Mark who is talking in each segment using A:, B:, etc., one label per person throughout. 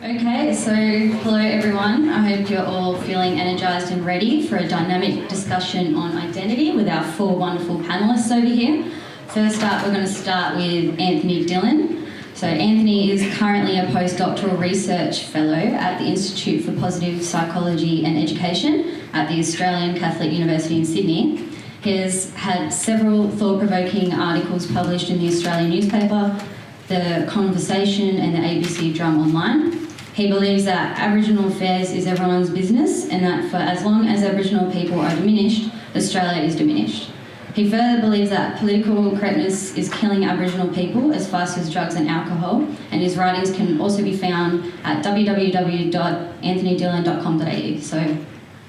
A: Okay, so hello everyone. I hope you're all feeling energised and ready for a dynamic discussion on identity with our four wonderful panellists over here. First up, we're going to start with Anthony Dillon. So Anthony is currently a postdoctoral research fellow at the Institute for Positive Psychology and Education at the Australian Catholic University in Sydney. He has had several thought-provoking articles published in the Australian newspaper, The Conversation and the ABC Drum Online. He believes that Aboriginal affairs is everyone's business and that for as long as Aboriginal people are diminished, Australia is diminished. He further believes that political correctness is killing Aboriginal people as fast as drugs and alcohol, and his writings can also be found at www.anthonydillon.com.au. So,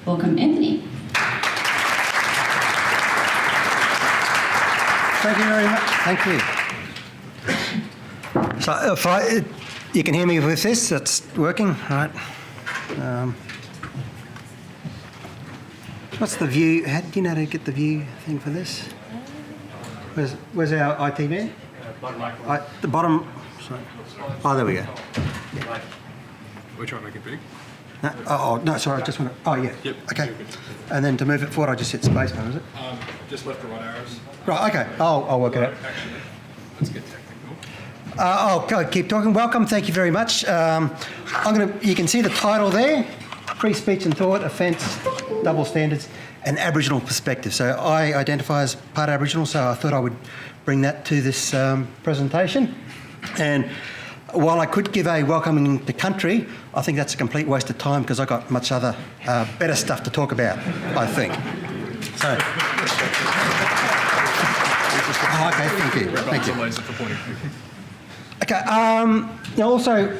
A: welcome, Anthony.
B: Thank you very much. Thank you. So, you can hear me with this, that's working, right? What's the view? Do you know how to get the view thing for this? Where's our IT man? The bottom. Sorry. Oh, there we go.
C: We're trying to make it big.
B: No, sorry, I just want to. Oh, yeah.
C: Yep.
B: Okay. And then to move it forward, I just hit space bar, is it?
C: Just left or right arrows.
B: Right, okay. I'll work it out.
C: Actually, let's get technical.
B: I'll keep talking. Welcome, thank you very much. You can see the title there, Free Speech and Thought, Offence, Double Standards, and Aboriginal Perspective. So I identify as part Aboriginal, so I thought I would bring that to this presentation. And while I could give a welcoming to country, I think that's a complete waste of time because I've got much other, better stuff to talk about, I think. So. Okay, thank you. Thank you. Okay, now also,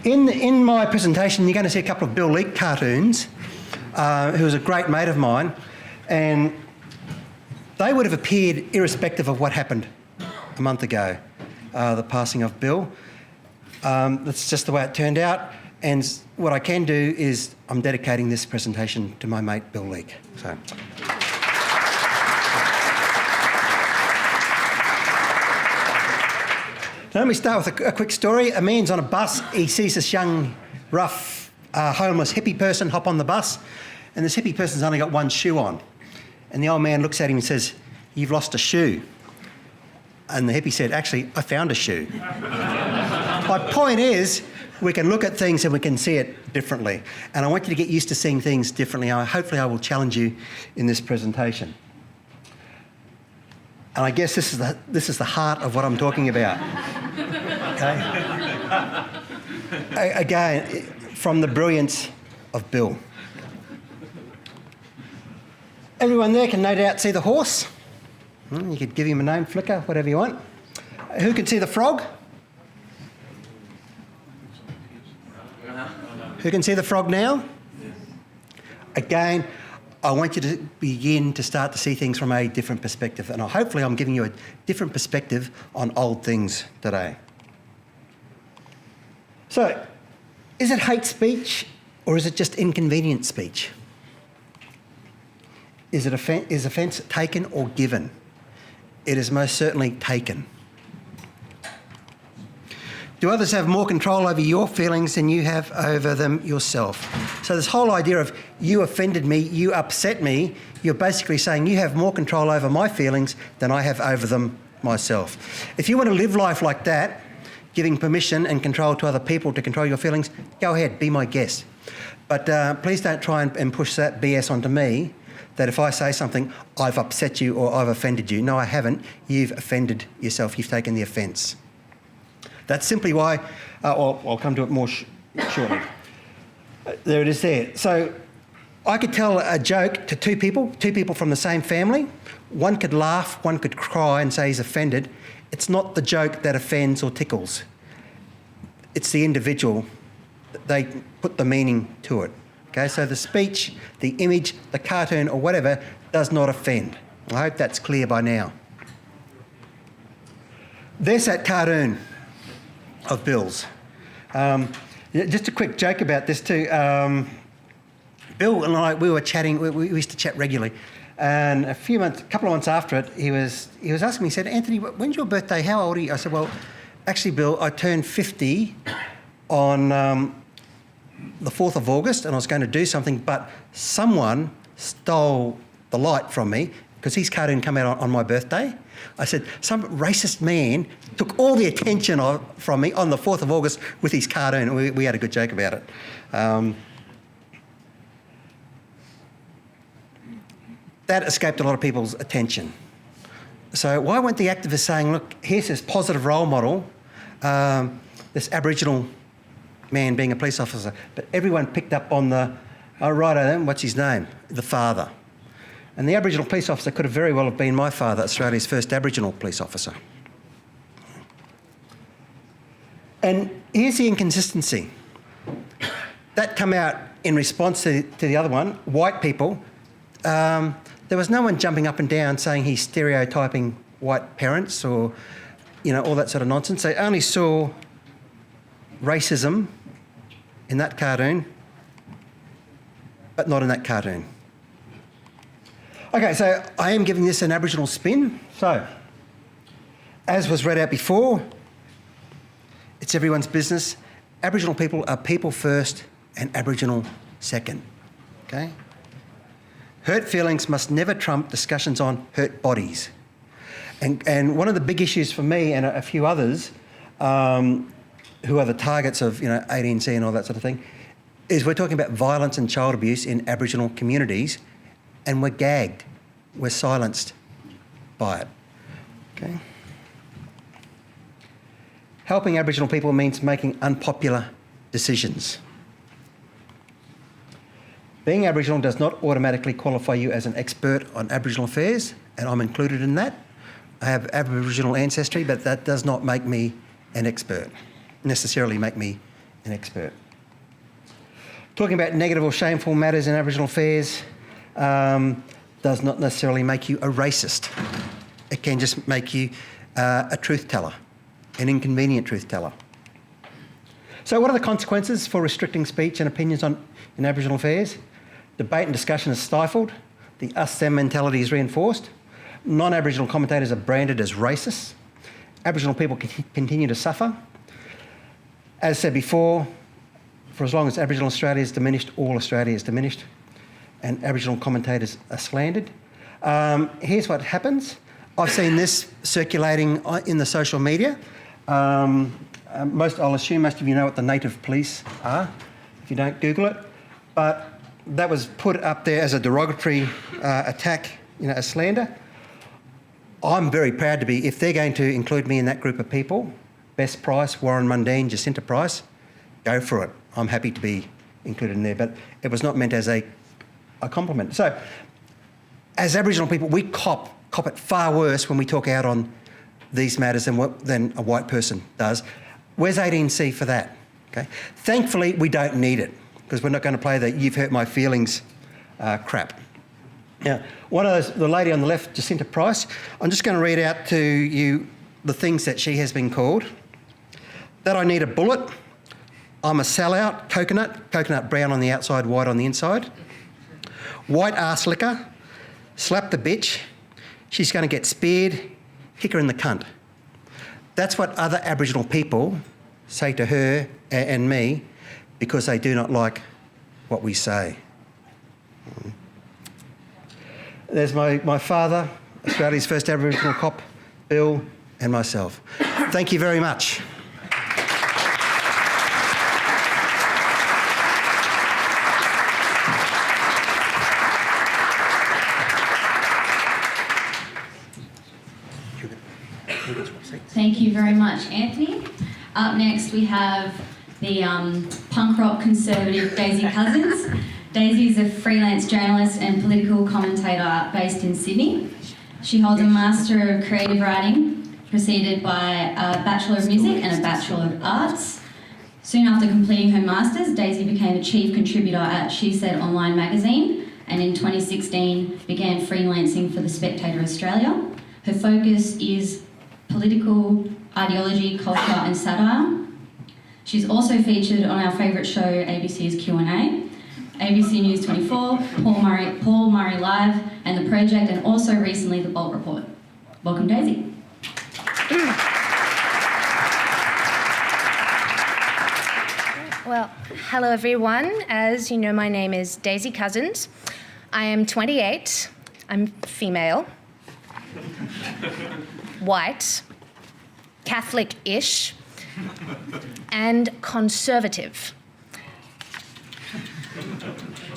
B: in my presentation, you're going to see a couple of Bill Leak cartoons, who was a great mate of mine, and they would have appeared irrespective of what happened a month ago, the passing of Bill. That's just the way it turned out, and what I can do is I'm dedicating this presentation to my mate Bill Leak. So. So let me start with a quick story. A man's on a bus. He sees this young, rough, homeless hippie person hop on the bus, and this hippie person's only got one shoe on. And the old man looks at him and says, "You've lost a shoe." And the hippie said, "Actually, I found a shoe." My point is, we can look at things and we can see it differently. And I want you to get used to seeing things differently. Hopefully I will challenge you in this presentation. And I guess this is the heart of what I'm talking about. Okay? Again, from the brilliance of Bill. Everyone there can no doubt see the horse. You could give him a name, Flicker, whatever you want. Who can see the frog? Who can see the frog now? Again, I want you to begin to start to see things from a different perspective, and hopefully I'm giving you a different perspective on old things today. So, is it hate speech or is it just inconvenient speech? Is offence taken or given? It is most certainly taken. Do others have more control over your feelings than you have over them yourself? So this whole idea of you offended me, you upset me, you're basically saying you have more control over my feelings than I have over them myself. If you want to live life like that, giving permission and control to other people to control your feelings, go ahead, be my guest. But please don't try and push that BS onto me, that if I say something, I've upset you or I've offended you. No, I haven't. You've offended yourself. You've taken the offence. That's simply why, I'll come to it more shortly. There it is there. So I could tell a joke to two people from the same family. One could laugh, one could cry and say he's offended. It's not the joke that offends or tickles. It's the individual. They put the meaning to it. Okay, so the speech, the image, the cartoon or whatever does not offend. I hope that's clear by now. There's that cartoon of Bill's. Just a quick joke about this too. Bill and I, we were chatting, we used to chat regularly, and a couple of months after it, he was asking me, he said, "Anthony, when's your birthday? How old are you?" I said, "Well, actually, Bill, I turned 50 on the 4th of August, and I was going to do something, but someone stole the light from me because his cartoon came out on my birthday. I said, some racist man took all the attention from me on the 4th of August with his cartoon. We had a good joke about it. That escaped a lot of people's attention. So why weren't the activists saying, look, here's this positive role model, this Aboriginal man being a police officer, but everyone picked up on the, oh, righto then, what's his name? The father. And the Aboriginal police officer could have very well have been my father, Australia's first Aboriginal police officer. And here's the inconsistency. That come out in response to the other one, white people. There was no one jumping up and down saying he's stereotyping white parents or, all that sort of nonsense. They only saw racism in that cartoon, but not in that cartoon. Okay, so I am giving this an Aboriginal spin. So, as was read out before, it's everyone's business. Aboriginal people are people first and Aboriginal second, okay? Hurt feelings must never trump discussions on hurt bodies. And one of the big issues for me and a few others who are the targets of 18C and all that sort of thing is we're talking about violence and child abuse in Aboriginal communities, and we're gagged, we're silenced by it, okay? Helping Aboriginal people means making unpopular decisions. Being Aboriginal does not automatically qualify you as an expert on Aboriginal affairs, and I'm included in that. I have Aboriginal ancestry, but that does not make me an expert, necessarily make me an expert. Talking about negative or shameful matters in Aboriginal affairs does not necessarily make you a racist. It can just make you a truth teller, an inconvenient truth teller. So what are the consequences for restricting speech and opinions in Aboriginal affairs? Debate and discussion is stifled. The us-them mentality is reinforced. Non-Aboriginal commentators are branded as racists. Aboriginal people continue to suffer. As said before, for as long as Aboriginal Australia is diminished, all Australia is diminished, and Aboriginal commentators are slandered. Here's what happens. I've seen this circulating in the social media. I'll assume most of you know what the native police are, if you don't Google it. But that was put up there as a derogatory attack, a slander. I'm very proud to be, if they're going to include me in that group of people, Bess Price, Warren Mundine, Jacinta Price, go for it. I'm happy to be included in there, but it was not meant as a compliment. So, as Aboriginal people, we cop it far worse when we talk out on these matters than a white person does. Where's 18C for that? Okay. Thankfully, we don't need it because we're not going to play the "you've hurt my feelings" crap. Now, the lady on the left, Jacinta Price, I'm just going to read out to you the things that she has been called. That I need a bullet. I'm a sellout. Coconut brown on the outside, white on the inside. White ass liquor. Slap the bitch. She's going to get speared. Kick her in the cunt. That's what other Aboriginal people say to her and me because they do not like what we say. There's my father, Australia's first Aboriginal cop, Bill, and myself. Thank you very much.
A: Thank you very much, Anthony. Up next we have the punk rock conservative Daisy Cousens. Daisy is a freelance journalist and political commentator based in Sydney. She holds a Master of Creative Writing, preceded by a Bachelor of Music and a Bachelor of Arts. Soon after completing her Masters, Daisy became a chief contributor at She Said Online magazine, and in 2016 began freelancing for the Spectator Australia. Her focus is political ideology, culture and satire. She's also featured on our favourite show, ABC's Q&A, ABC News 24, Paul Murray Live, and The Project, and also recently The Bolt Report. Welcome, Daisy.
D: Well, hello everyone. As you know, my name is Daisy Cousens. I am 28. I'm female, white, Catholic-ish, and conservative.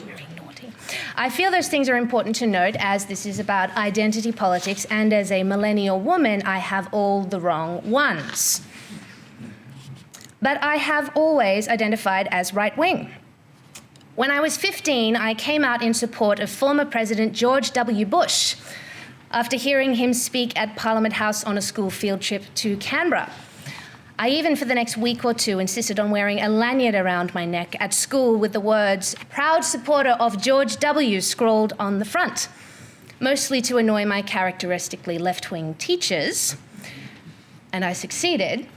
D: Very naughty. I feel those things are important to note as this is about identity politics, and as a millennial woman, I have all the wrong ones. But I have always identified as right-wing. When I was 15, I came out in support of former President George W. Bush after hearing him speak at Parliament House on a school field trip to Canberra. I even, for the next week or two, insisted on wearing a lanyard around my neck at school with the words, "Proud supporter of George W." scrawled on the front, mostly to annoy my characteristically left-wing teachers. And I succeeded,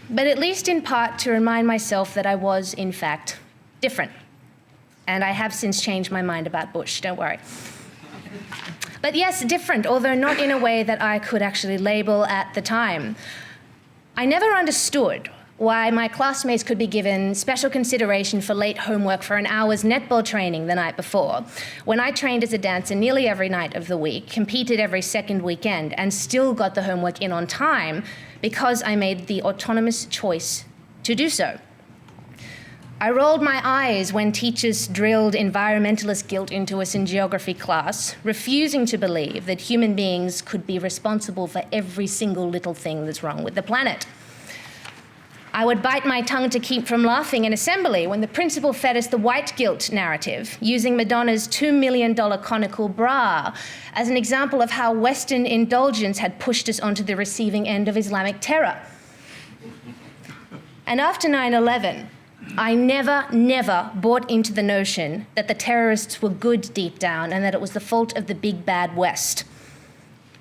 D: but at least in part to remind myself that I was, in fact, different. And I have since changed my mind about Bush, don't worry. But yes, different, although not in a way that I could actually label at the time. I never understood why my classmates could be given special consideration for late homework for an hour's netball training the night before, when I trained as a dancer nearly every night of the week, competed every second weekend, and still got the homework in on time because I made the autonomous choice to do so. I rolled my eyes when teachers drilled environmentalist guilt into us in geography class, refusing to believe that human beings could be responsible for every single little thing that's wrong with the planet. I would bite my tongue to keep from laughing in assembly when the principal fed us the white guilt narrative, using Madonna's $2 million conical bra as an example of how Western indulgence had pushed us onto the receiving end of Islamic terror. And after 9/11, I never bought into the notion that the terrorists were good deep down and that it was the fault of the big bad West.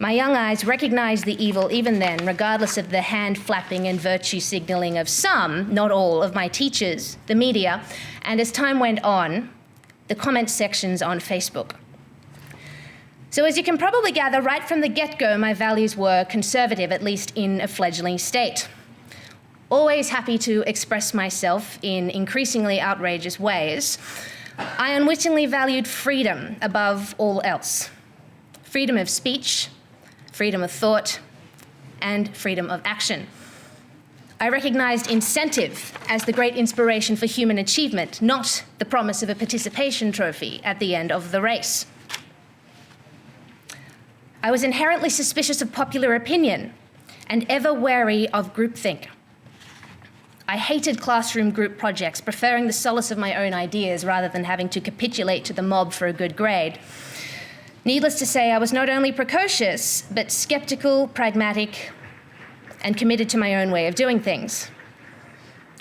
D: My young eyes recognized the evil even then, regardless of the hand-flapping and virtue signaling of some, not all, of my teachers, the media, and as time went on, the comment sections on Facebook. So as you can probably gather, right from the get-go, my values were conservative, at least in a fledgling state. Always happy to express myself in increasingly outrageous ways, I unwittingly valued freedom above all else. Freedom of speech, freedom of thought, and freedom of action. I recognized incentive as the great inspiration for human achievement, not the promise of a participation trophy at the end of the race. I was inherently suspicious of popular opinion and ever wary of groupthink. I hated classroom group projects, preferring the solace of my own ideas rather than having to capitulate to the mob for a good grade. Needless to say, I was not only precocious, but skeptical, pragmatic, and committed to my own way of doing things.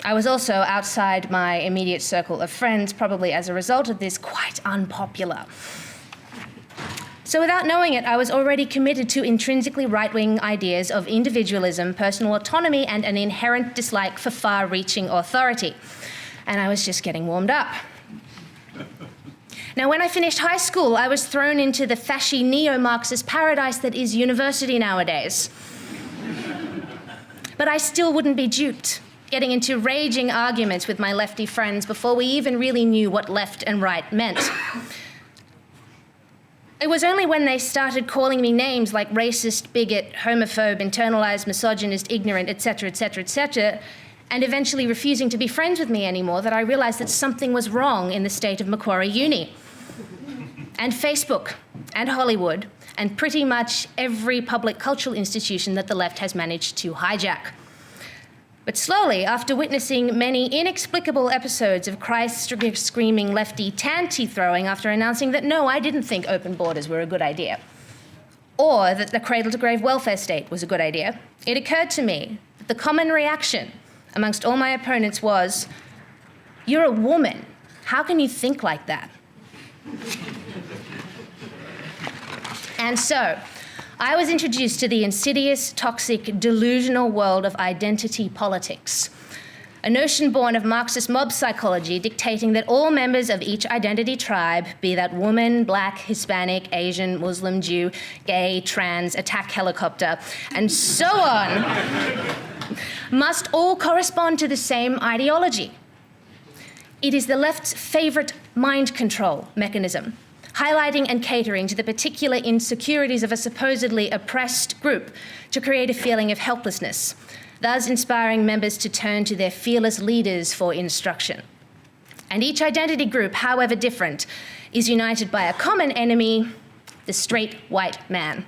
D: I was also, outside my immediate circle of friends, probably as a result of this, quite unpopular. So without knowing it, I was already committed to intrinsically right-wing ideas of individualism, personal autonomy, and an inherent dislike for far-reaching authority. And I was just getting warmed up. Now, when I finished high school, I was thrown into the fashy neo-Marxist paradise that is university nowadays. But I still wouldn't be duped, getting into raging arguments with my lefty friends before we even really knew what left and right meant. It was only when they started calling me names like racist, bigot, homophobe, internalized, misogynist, ignorant, etc., etc., etc., and eventually refusing to be friends with me anymore that I realized that something was wrong in the state of Macquarie Uni. And Facebook, and Hollywood, and pretty much every public cultural institution that the left has managed to hijack. But slowly, after witnessing many inexplicable episodes of Christ-screaming lefty tanty-throwing after announcing that no, I didn't think open borders were a good idea, or that the cradle-to-grave welfare state was a good idea, it occurred to me that the common reaction amongst all my opponents was, "You're a woman. How can you think like that?" And so, I was introduced to the insidious, toxic, delusional world of identity politics, a notion born of Marxist mob psychology dictating that all members of each identity tribe, be that woman, black, Hispanic, Asian, Muslim, Jew, gay, trans, attack helicopter, and so on, must all correspond to the same ideology. It is the left's favourite mind control mechanism, highlighting and catering to the particular insecurities of a supposedly oppressed group to create a feeling of helplessness, thus inspiring members to turn to their fearless leaders for instruction. And each identity group, however different, is united by a common enemy, the straight white man,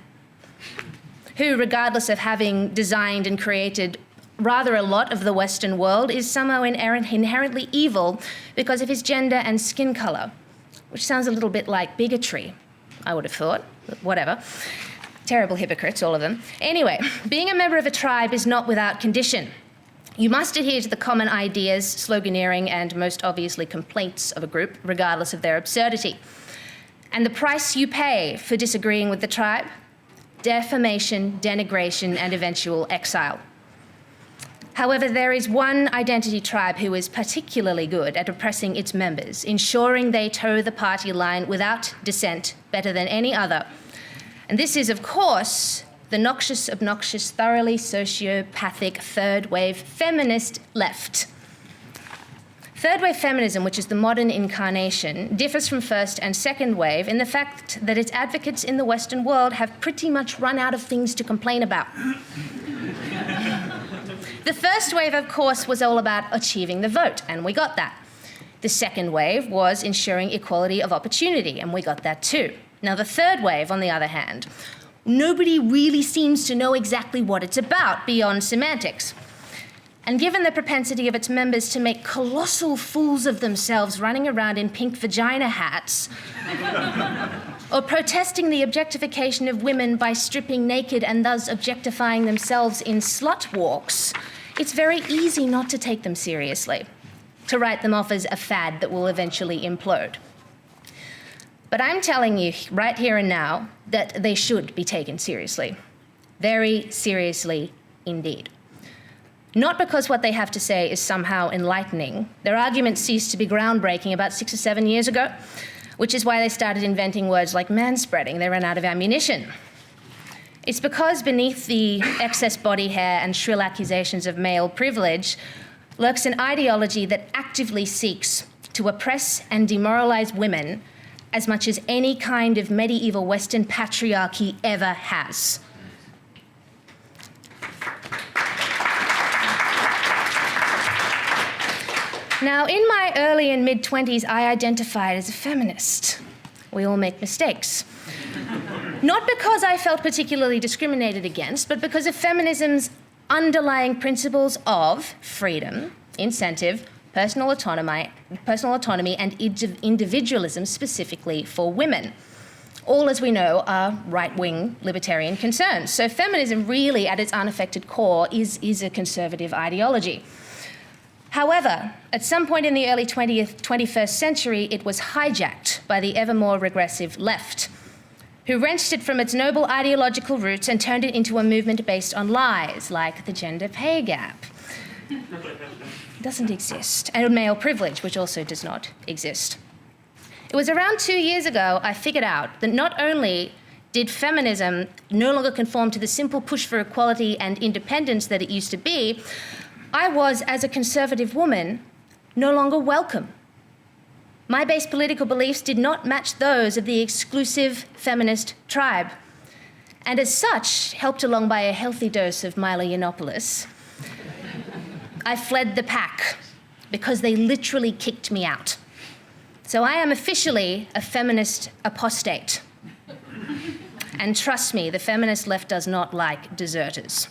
D: who, regardless of having designed and created rather a lot of the Western world, is somehow inherently evil because of his gender and skin colour, which sounds a little bit like bigotry, I would have thought, but whatever. Terrible hypocrites, all of them. Anyway, being a member of a tribe is not without condition. You must adhere to the common ideas, sloganeering, and most obviously complaints of a group, regardless of their absurdity. And the price you pay for disagreeing with the tribe? Defamation, denigration, and eventual exile. However, there is one identity tribe who is particularly good at oppressing its members, ensuring they toe the party line without dissent better than any other. And this is, of course, the noxious, obnoxious, thoroughly sociopathic third-wave feminist left. Third-wave feminism, which is the modern incarnation, differs from first and second wave in the fact that its advocates in the Western world have pretty much run out of things to complain about. The first wave, of course, was all about achieving the vote, and we got that. The second wave was ensuring equality of opportunity, and we got that too. Now, the third wave, on the other hand, nobody really seems to know exactly what it's about beyond semantics. And given the propensity of its members to make colossal fools of themselves running around in pink vagina hats, or protesting the objectification of women by stripping naked and thus objectifying themselves in slut walks, it's very easy not to take them seriously, to write them off as a fad that will eventually implode. But I'm telling you right here and now that they should be taken seriously. Very seriously indeed. Not because what they have to say is somehow enlightening. Their arguments ceased to be groundbreaking about 6 or 7 years ago, which is why they started inventing words like manspreading. They ran out of ammunition. It's because beneath the excess body hair and shrill accusations of male privilege lurks an ideology that actively seeks to oppress and demoralize women as much as any kind of medieval Western patriarchy ever has. Now, in my early and mid-20s, I identified as a feminist. We all make mistakes. Not because I felt particularly discriminated against, but because of feminism's underlying principles of freedom, incentive, personal autonomy, and individualism specifically for women. All, as we know, are right-wing libertarian concerns. So feminism really, at its unaffected core, is a conservative ideology. However, at some point in the early 21st century, it was hijacked by the ever more regressive left, who wrenched it from its noble ideological roots and turned it into a movement based on lies, like the gender pay gap. Doesn't exist, and male privilege, which also does not exist. It was around 2 years ago I figured out that not only did feminism no longer conform to the simple push for equality and independence that it used to be, I was, as a conservative woman, no longer welcome. My base political beliefs did not match those of the exclusive feminist tribe, and as such, helped along by a healthy dose of Milo Yiannopoulos, I fled the pack because they literally kicked me out. So I am officially a feminist apostate. And trust me, the feminist left does not like deserters.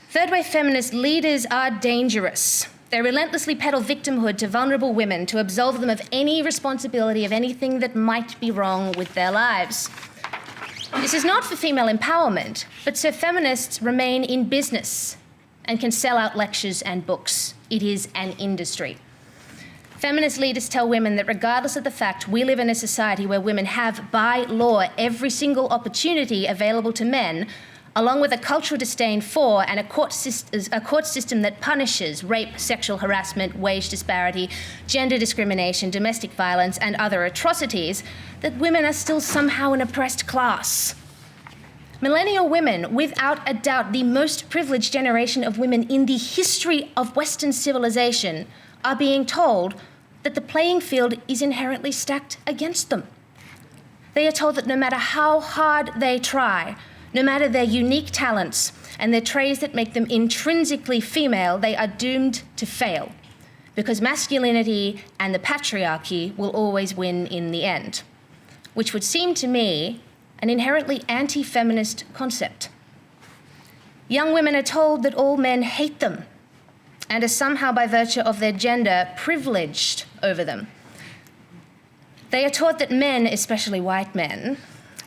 D: Third-wave feminist leaders are dangerous. They relentlessly peddle victimhood to vulnerable women to absolve them of any responsibility of anything that might be wrong with their lives. This is not for female empowerment, but so feminists remain in business and can sell out lectures and books. It is an industry. Feminist leaders tell women that regardless of the fact we live in a society where women have, by law, every single opportunity available to men, along with a cultural disdain for and a court system that punishes rape, sexual harassment, wage disparity, gender discrimination, domestic violence, and other atrocities, that women are still somehow an oppressed class. Millennial women, without a doubt the most privileged generation of women in the history of Western civilization, are being told that the playing field is inherently stacked against them. They are told that no matter how hard they try, no matter their unique talents and their traits that make them intrinsically female, they are doomed to fail, because masculinity and the patriarchy will always win in the end, which would seem to me an inherently anti-feminist concept. Young women are told that all men hate them and are somehow, by virtue of their gender, privileged over them. They are taught that men, especially white men,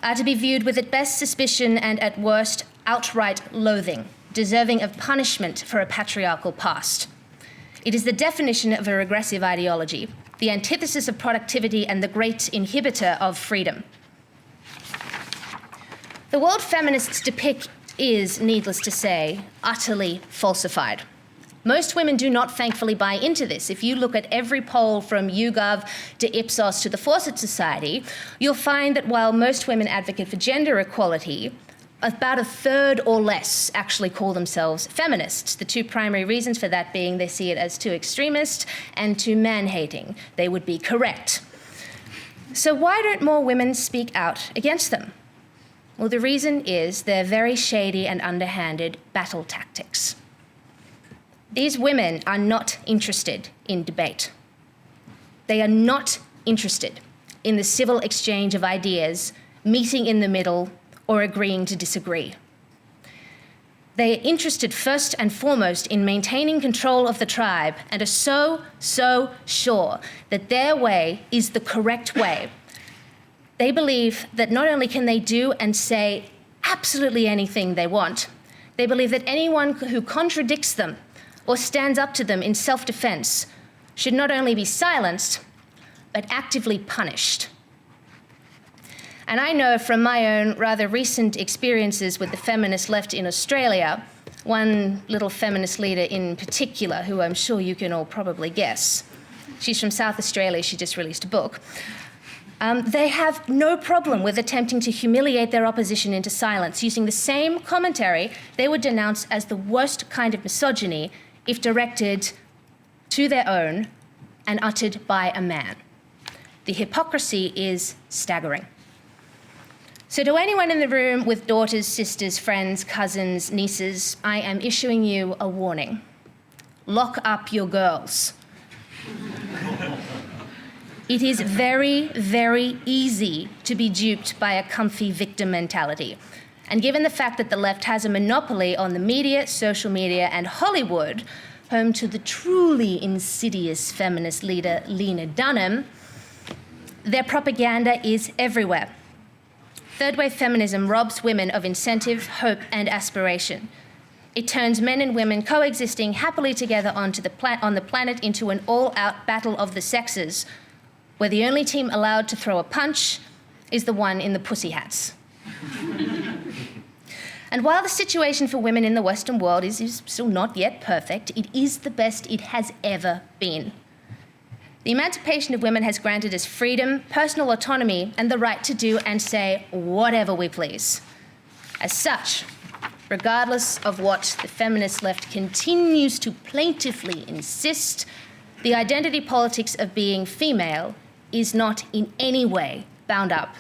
D: are to be viewed with at best suspicion and at worst outright loathing, deserving of punishment for a patriarchal past. It is the definition of a regressive ideology, the antithesis of productivity and the great inhibitor of freedom. The world feminists depict is, needless to say, utterly falsified. Most women do not thankfully buy into this. If you look at every poll from YouGov to Ipsos to the Fawcett Society, you'll find that while most women advocate for gender equality, about a third or less actually call themselves feminists. The two primary reasons for that being they see it as too extremist and too man-hating. They would be correct. So why don't more women speak out against them? Well, the reason is their very shady and underhanded battle tactics. These women are not interested in debate. They are not interested in the civil exchange of ideas, meeting in the middle, or agreeing to disagree. They are interested first and foremost in maintaining control of the tribe and are so sure that their way is the correct way. They believe that not only can they do and say absolutely anything they want, they believe that anyone who contradicts them or stands up to them in self-defense should not only be silenced, but actively punished. And I know from my own rather recent experiences with the feminist left in Australia, one little feminist leader in particular, who I'm sure you can all probably guess. She's from South Australia, she just released a book. They have no problem with attempting to humiliate their opposition into silence, using the same commentary they would denounce as the worst kind of misogyny if directed to their own and uttered by a man. The hypocrisy is staggering. So to anyone in the room with daughters, sisters, friends, cousins, nieces, I am issuing you a warning. Lock up your girls. It is very, very easy to be duped by a comfy victim mentality. And given the fact that the left has a monopoly on the media, social media, and Hollywood, home to the truly insidious feminist leader Lena Dunham, their propaganda is everywhere. Third-wave feminism robs women of incentive, hope, and aspiration. It turns men and women coexisting happily together on the planet into an all-out battle of the sexes, where the only team allowed to throw a punch is the one in the pussy hats. And while the situation for women in the Western world is still not yet perfect, it is the best it has ever been. The emancipation of women has granted us freedom, personal autonomy, and the right to do and say whatever we please. As such, regardless of what the feminist left continues to plaintively insist, the identity politics of being female is not in any way bound up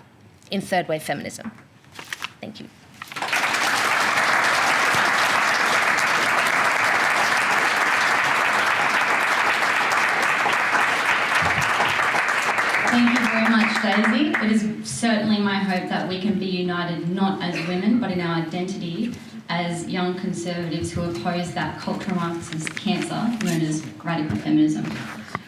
D: in third-wave feminism. Thank you.
A: Thank you very much, Daisy. It is certainly my hope that we can be united not as women, but in our identity as young conservatives who oppose that cultural Marxist cancer known as radical feminism.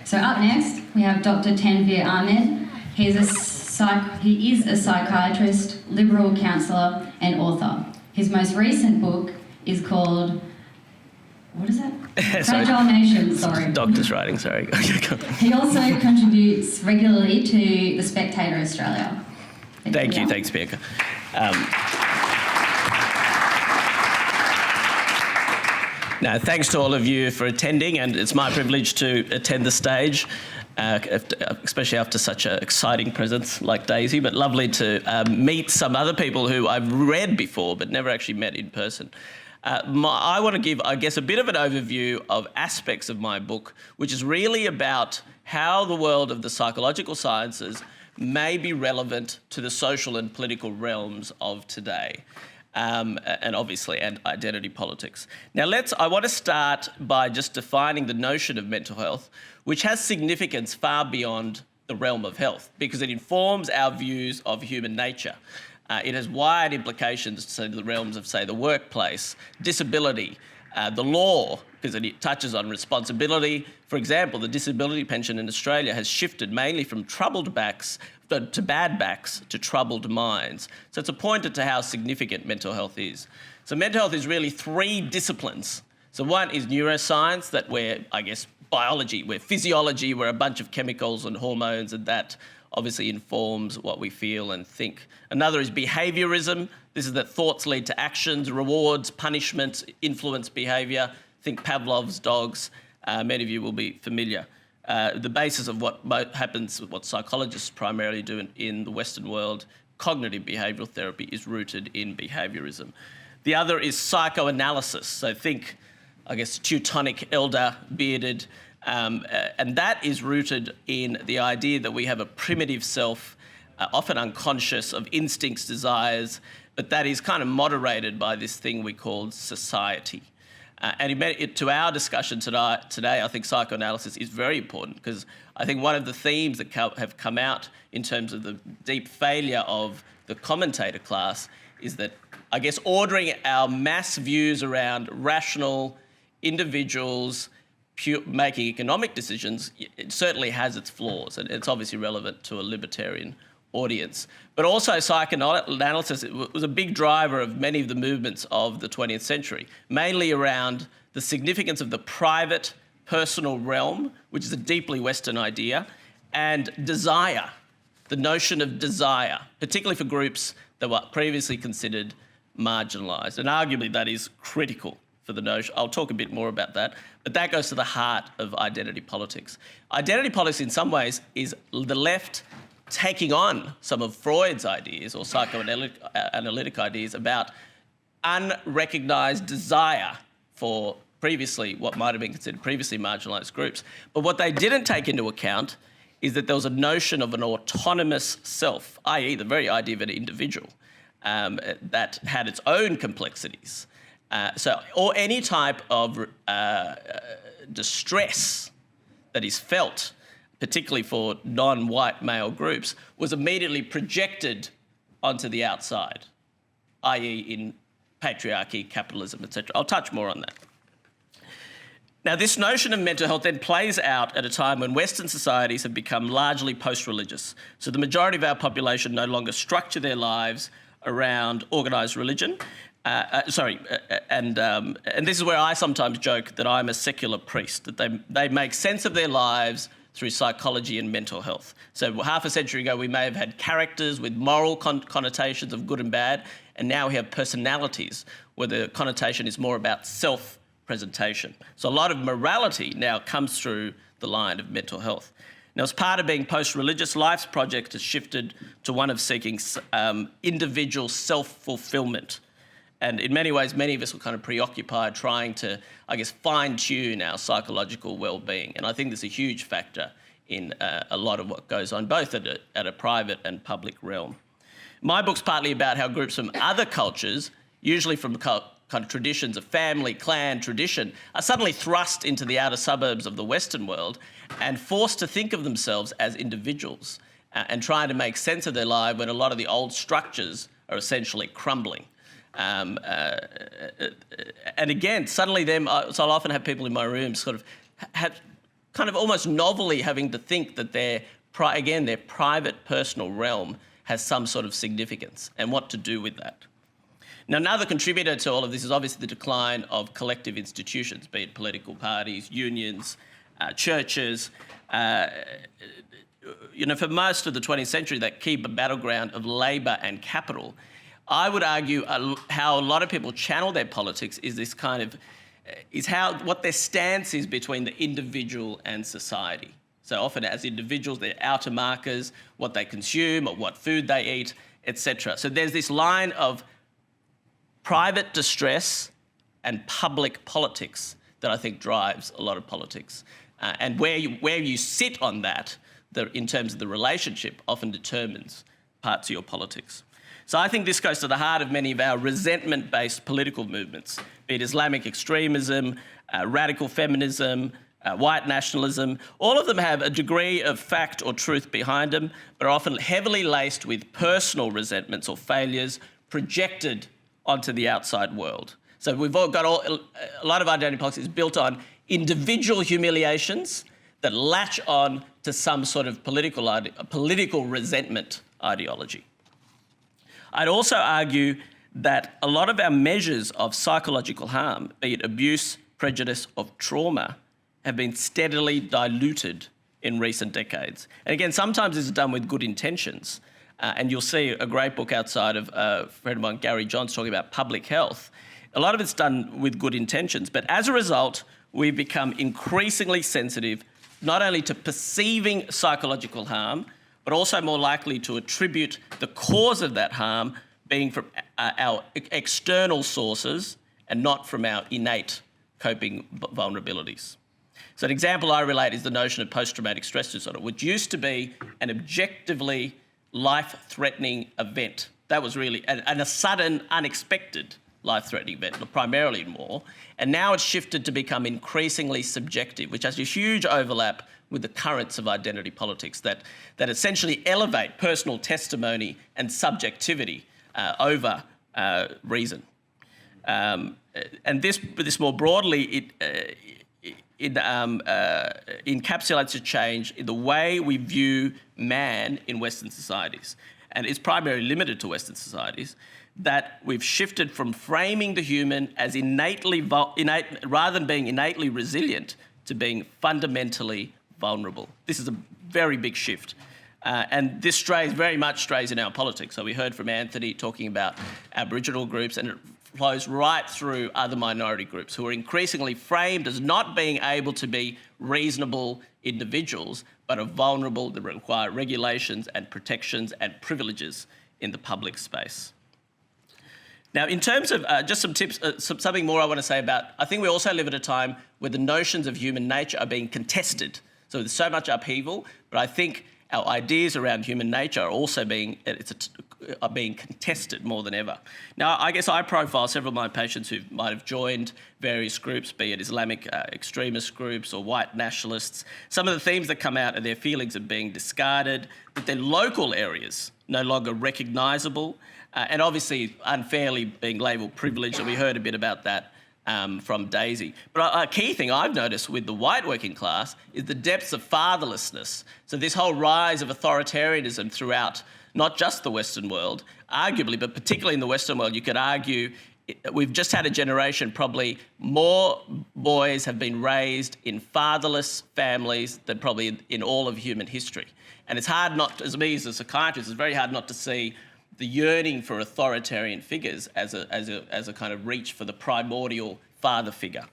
A: So up next, we have Dr. Tanveer Ahmed. He is a psychiatrist, liberal counsellor, and author. His most recent book is called, what is it? Fragile Nation, sorry.
E: Doctor's writing, sorry.
A: He also contributes regularly to the Spectator Australia.
E: Thank you, thanks, Bianca. Now, thanks to all of you for attending, and it's my privilege to attend the stage, especially after such an exciting presence like Daisy, but lovely to meet some other people who I've read before but never actually met in person. I want to give, I guess, a bit of an overview of aspects of my book, which is really about how the world of the psychological sciences may be relevant to the social and political realms of today. And obviously, and identity politics. Now, I want to start by just defining the notion of mental health, which has significance far beyond the realm of health, because it informs our views of human nature. It has wide implications to the realms of, say, the workplace, disability, the law, because it touches on responsibility. For example, the disability pension in Australia has shifted mainly from troubled backs to bad backs to troubled minds. So it's a pointer to how significant mental health is. So mental health is really three disciplines. So one is neuroscience, that we're, I guess, biology, we're physiology, we're a bunch of chemicals and hormones, and that obviously informs what we feel and think. Another is behaviourism. This is that thoughts lead to actions, rewards, punishments, influence behaviour. Think Pavlov's dogs. Many of you will be familiar. The basis of what happens, what psychologists primarily do in the Western world, cognitive behavioural therapy, is rooted in behaviourism. The other is psychoanalysis. So think, I guess, Teutonic, elder, bearded, and that is rooted in the idea that we have a primitive self, often unconscious, of instincts, desires, but that is kind of moderated by this thing we call society. And to our discussion today, I think psychoanalysis is very important, because I think one of the themes that have come out in terms of the deep failure of the commentator class is that, I guess, ordering our mass views around rational individuals making economic decisions, it certainly has its flaws, and it's obviously relevant to a libertarian audience. But also psychoanalysis was a big driver of many of the movements of the 20th century, mainly around the significance of the private, personal realm, which is a deeply Western idea, and desire, the notion of desire, particularly for groups that were previously considered marginalised. And arguably that is critical for the notion. I'll talk a bit more about that, but that goes to the heart of identity politics. Identity politics in some ways is the left taking on some of Freud's ideas or psychoanalytic ideas about unrecognised desire for previously, what might have been considered previously marginalised groups. But what they didn't take into account is that there was a notion of an autonomous self, i.e. the very idea of an individual, that had its own complexities. Or any type of distress that is felt, particularly for non-white male groups, was immediately projected onto the outside, i.e. in patriarchy, capitalism, etc. I'll touch more on that. Now, this notion of mental health then plays out at a time when Western societies have become largely post-religious. So the majority of our population no longer structure their lives around organised religion. And this is where I sometimes joke that I'm a secular priest, that they make sense of their lives through psychology and mental health. So half a century ago, we may have had characters with moral connotations of good and bad, and now we have personalities where the connotation is more about self-presentation. So a lot of morality now comes through the line of mental health. Now, as part of being post-religious, life's project has shifted to one of seeking individual self-fulfilment. And in many ways, many of us were kind of preoccupied trying to, I guess, fine-tune our psychological well-being. And I think there's a huge factor in a lot of what goes on, both at a private and public realm. My book's partly about how groups from other cultures, usually from kind of traditions of family, clan, tradition, are suddenly thrust into the outer suburbs of the Western world and forced to think of themselves as individuals and trying to make sense of their life when a lot of the old structures are essentially crumbling. And again, suddenly so I'll often have people in my room sort of have kind of almost novelly having to think that their private personal realm has some sort of significance and what to do with that. Now, another contributor to all of this is obviously the decline of collective institutions, be it political parties, unions, churches. For most of the 20th century, that key battleground of labour and capital, I would argue how a lot of people channel their politics is this kind of, what their stance is between the individual and society. So often as individuals, they're outer markers, what they consume or what food they eat, etc. So there's this line of private distress and public politics that I think drives a lot of politics. And where you sit on that, in terms of the relationship, often determines parts of your politics. So I think this goes to the heart of many of our resentment-based political movements, be it Islamic extremism, radical feminism, white nationalism. All of them have a degree of fact or truth behind them, but are often heavily laced with personal resentments or failures projected onto the outside world. So we've all got a lot of identity politics is built on individual humiliations that latch on to some sort of political resentment ideology. I'd also argue that a lot of our measures of psychological harm, be it abuse, prejudice, or trauma, have been steadily diluted in recent decades. And again, sometimes this is done with good intentions. And you'll see a great book outside of a friend of mine, Gary Johns, talking about public health. A lot of it's done with good intentions, but as a result, we've become increasingly sensitive not only to perceiving psychological harm, but also more likely to attribute the cause of that harm being from our external sources and not from our innate coping vulnerabilities. So an example I relate is the notion of post-traumatic stress disorder, which used to be an objectively life-threatening event. That was really a sudden, unexpected life-threatening event, primarily more. And now it's shifted to become increasingly subjective, which has a huge overlap with the currents of identity politics that essentially elevate personal testimony and subjectivity over reason. And this more broadly, it encapsulates a change in the way we view man in Western societies. And it's primarily limited to Western societies, that we've shifted from framing the human as rather than being innately resilient, to being fundamentally vulnerable. This is a very big shift. And this very much strays in our politics. So we heard from Anthony talking about Aboriginal groups, and it flows right through other minority groups who are increasingly framed as not being able to be reasonable individuals, but are vulnerable, that require regulations and protections and privileges in the public space. Now, in terms of just some tips, something more I want to say about, I think we also live at a time where the notions of human nature are being contested. So there's so much upheaval, but I think our ideas around human nature are also being contested more than ever. Now, I guess I profile several of my patients who might have joined various groups, be it Islamic extremist groups or white nationalists. Some of the themes that come out are their feelings of being discarded, that their local areas no longer recognisable, and obviously unfairly being labelled privileged, and we heard a bit about that from Daisy. But a key thing I've noticed with the white working class is the depths of fatherlessness. So this whole rise of authoritarianism throughout not just the Western world, arguably, but particularly in the Western world, you could argue we've just had a generation, probably more boys have been raised in fatherless families than probably in all of human history. And it's hard not, as me as a psychiatrist, it's very hard not to see the yearning for authoritarian figures as a kind of reach for the primordial father figure.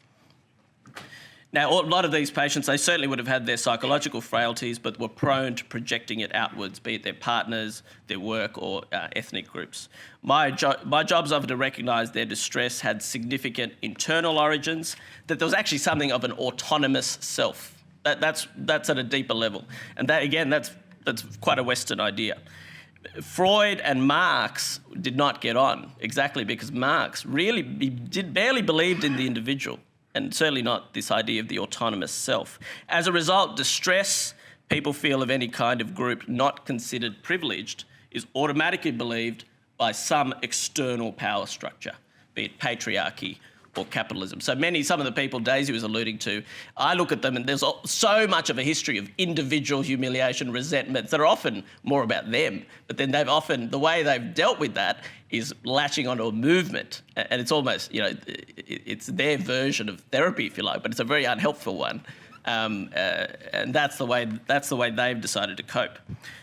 E: Now, a lot of these patients, they certainly would have had their psychological frailties, but were prone to projecting it outwards, be it their partners, their work, or ethnic groups. My job's often to recognise their distress had significant internal origins, that there was actually something of an autonomous self. That's at a deeper level. And that, again, that's quite a Western idea. Freud and Marx did not get on, exactly because Marx really barely believed in the individual, and certainly not this idea of the autonomous self. As a result, distress people feel of any kind of group not considered privileged is automatically believed by some external power structure, be it patriarchy or capitalism. So some of the people Daisy was alluding to, I look at them and there's so much of a history of individual humiliation, resentments that are often more about them, but then the way they've dealt with that is latching onto a movement, and it's almost, it's their version of therapy, if you like, but it's a very unhelpful one. And that's the way they've decided to cope.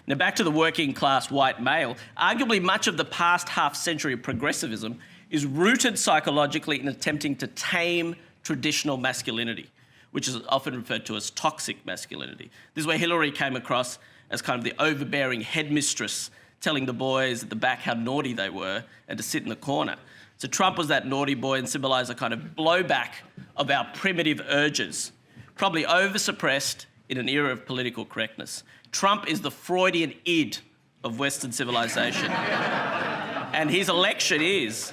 E: Now, back to the working class white male, arguably much of the past half century of progressivism is rooted psychologically in attempting to tame traditional masculinity, which is often referred to as toxic masculinity. This is where Hillary came across as kind of the overbearing headmistress, telling the boys at the back how naughty they were and to sit in the corner. So Trump was that naughty boy and symbolised a kind of blowback of our primitive urges, probably over-suppressed in an era of political correctness. Trump is the Freudian id of Western civilization. And his election is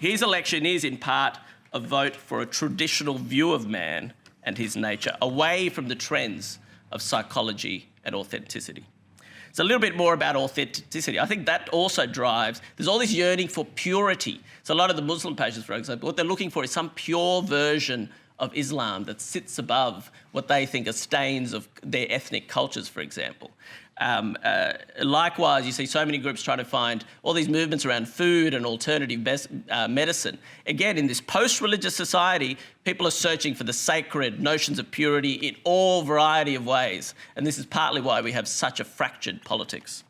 E: in part a vote for a traditional view of man and his nature, away from the trends of psychology and authenticity. So a little bit more about authenticity. I think that also drives, there's all this yearning for purity. So a lot of the Muslim patients, for example, what they're looking for is some pure version of Islam that sits above what they think are stains of their ethnic cultures, for example. Likewise, you see so many groups trying to find all these movements around food and alternative medicine. Again, in this post-religious society, people are searching for the sacred, notions of purity in all variety of ways. And this is partly why we have such a fractured politics.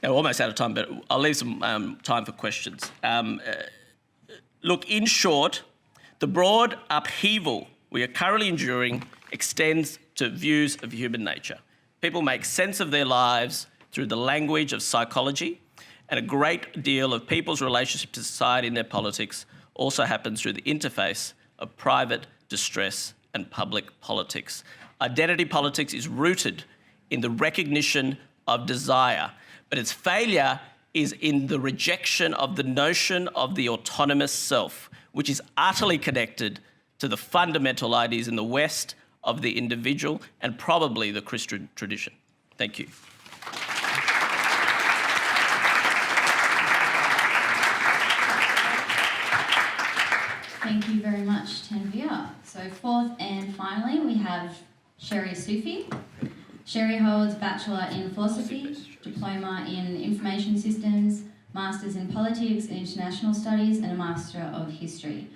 E: Now, we're almost out of time, but I'll leave some time for questions. Look, in short, the broad upheaval we are currently enduring extends to views of human nature. People make sense of their lives through the language of psychology, and a great deal of people's relationship to society and their politics also happens through the interface of private distress and public politics. Identity politics is rooted in the recognition of desire, but its failure is in the rejection of the notion of the autonomous self, which is utterly connected to the fundamental ideas in the West of the individual and probably the Christian tradition. Thank you.
A: Thank you very much, Tanveer. So fourth and finally, we have Sherry Sufi. Sherry holds Bachelor in Philosophy, Diploma in Information Systems, Masters in Politics and International Studies, and a Master of History.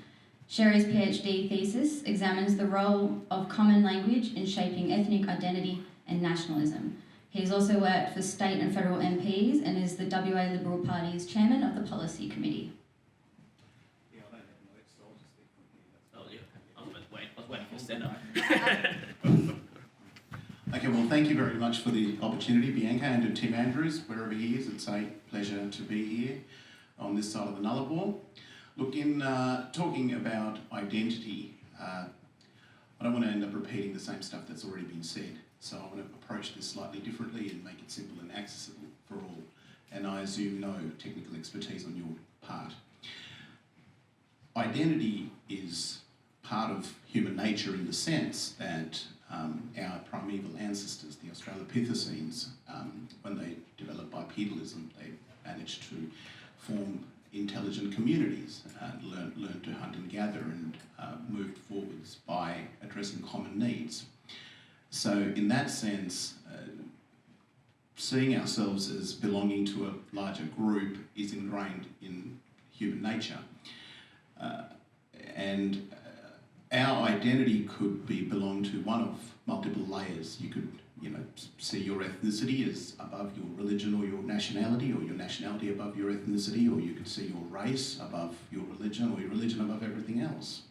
A: Sherry's PhD thesis examines the role of common language in shaping ethnic identity and nationalism. He's also worked for State and Federal MPs and is the WA Liberal Party's Chairman of the Policy Committee.
E: I was waiting for stand-up.
F: Okay, well, thank you very much for the opportunity, Bianca, and to Tim Andrews, wherever he is. It's a pleasure to be here on this side of the Nullarbor. Look, in talking about identity, I don't want to end up repeating the same stuff that's already been said. So I want to approach this slightly differently and make it simple and accessible for all. And I assume no technical expertise on your part. Identity is part of human nature in the sense that our primeval ancestors, the Australopithecines, when they developed bipedalism, they managed to form intelligent communities, learned to hunt and gather, and moved forwards by addressing common needs. So in that sense, seeing ourselves as belonging to a larger group is ingrained in human nature. And our identity could belong to one of multiple layers. You could, see your ethnicity as above your religion or your nationality above your ethnicity, or you could see your race above your religion or your religion above everything else.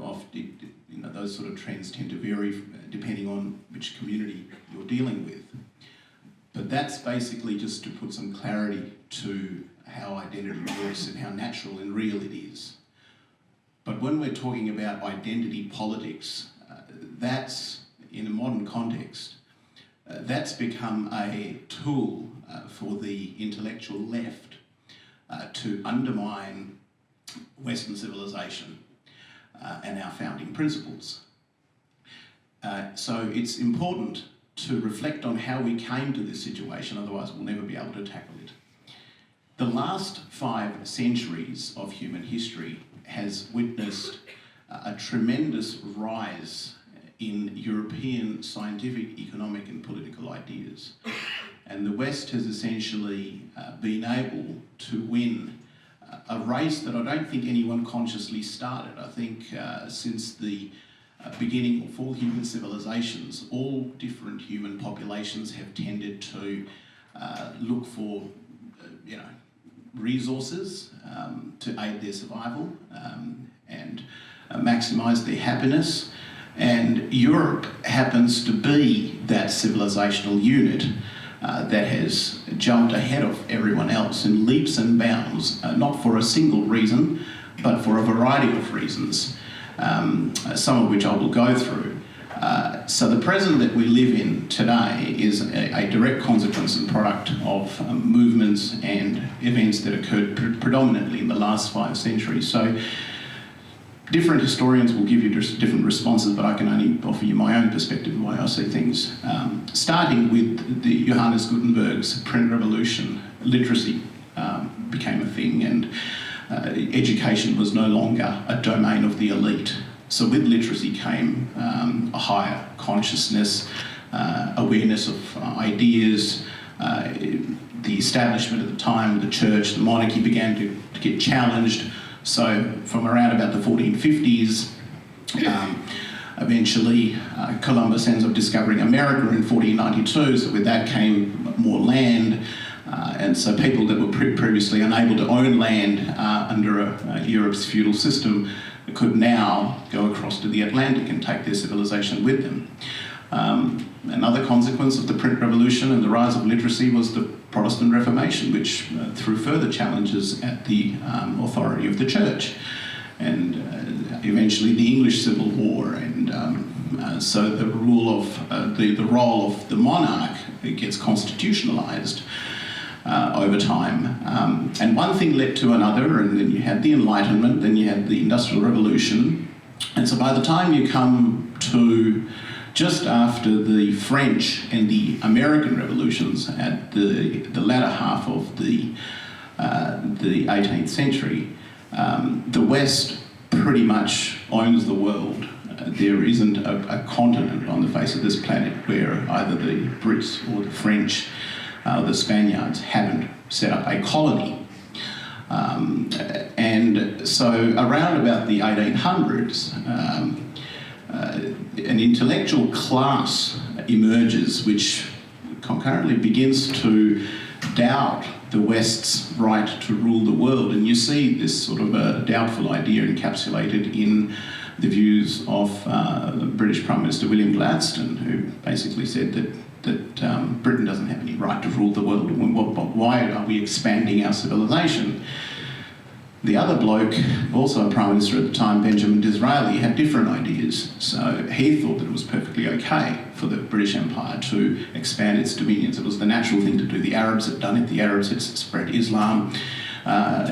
F: Often, those sort of trends tend to vary depending on which community you're dealing with. But that's basically just to put some clarity to how identity works and how natural and real it is. But when we're talking about identity politics, that's, in a modern context, that's become a tool for the intellectual left to undermine Western civilization and our founding principles. So it's important to reflect on how we came to this situation, otherwise we'll never be able to tackle it. The last 5 centuries of human history has witnessed a tremendous rise in European scientific, economic and political ideas. And the West has essentially been able to win a race that I don't think anyone consciously started. I think since the beginning of all human civilizations, all different human populations have tended to look for, resources to aid their survival and maximise their happiness. And Europe happens to be that civilizational unit that has jumped ahead of everyone else in leaps and bounds, not for a single reason, but for a variety of reasons, some of which I will go through. So the present that we live in today is a direct consequence and product of movements and events that occurred predominantly in the last 5 centuries. So different historians will give you different responses, but I can only offer you my own perspective of the way I see things. Starting with the Johannes Gutenberg's print revolution, literacy became a thing, and education was no longer a domain of the elite. So with literacy came a higher consciousness, awareness of ideas. The establishment at the time, the church, the monarchy began to get challenged. So from around about the 1450s, eventually Columbus ends up discovering America in 1492, so with that came more land, and so people that were previously unable to own land under Europe's feudal system could now go across to the Atlantic and take their civilization with them. Another consequence of the print revolution and the rise of literacy was the Protestant Reformation, which threw further challenges at the authority of the church, and eventually the English Civil War, and so the role of the monarch gets constitutionalised over time. And one thing led to another, and then you had the Enlightenment, then you had the Industrial Revolution, and so by the time you come to just after the French and the American revolutions at the latter half of the 18th century, the West pretty much owns the world. There isn't a continent on the face of this planet where either the Brits or the French or the Spaniards haven't set up a colony. And so around about the 1800s, an intellectual class emerges which concurrently begins to doubt the West's right to rule the world, and you see this sort of a doubtful idea encapsulated in the views of British Prime Minister William Gladstone, who basically said that Britain doesn't have any right to rule the world. Why are we expanding our civilization? The other bloke, also a Prime Minister at the time, Benjamin Disraeli, had different ideas. So he thought that it was perfectly okay for the British Empire to expand its dominions. It was the natural thing to do. The Arabs had done it. The Arabs had spread Islam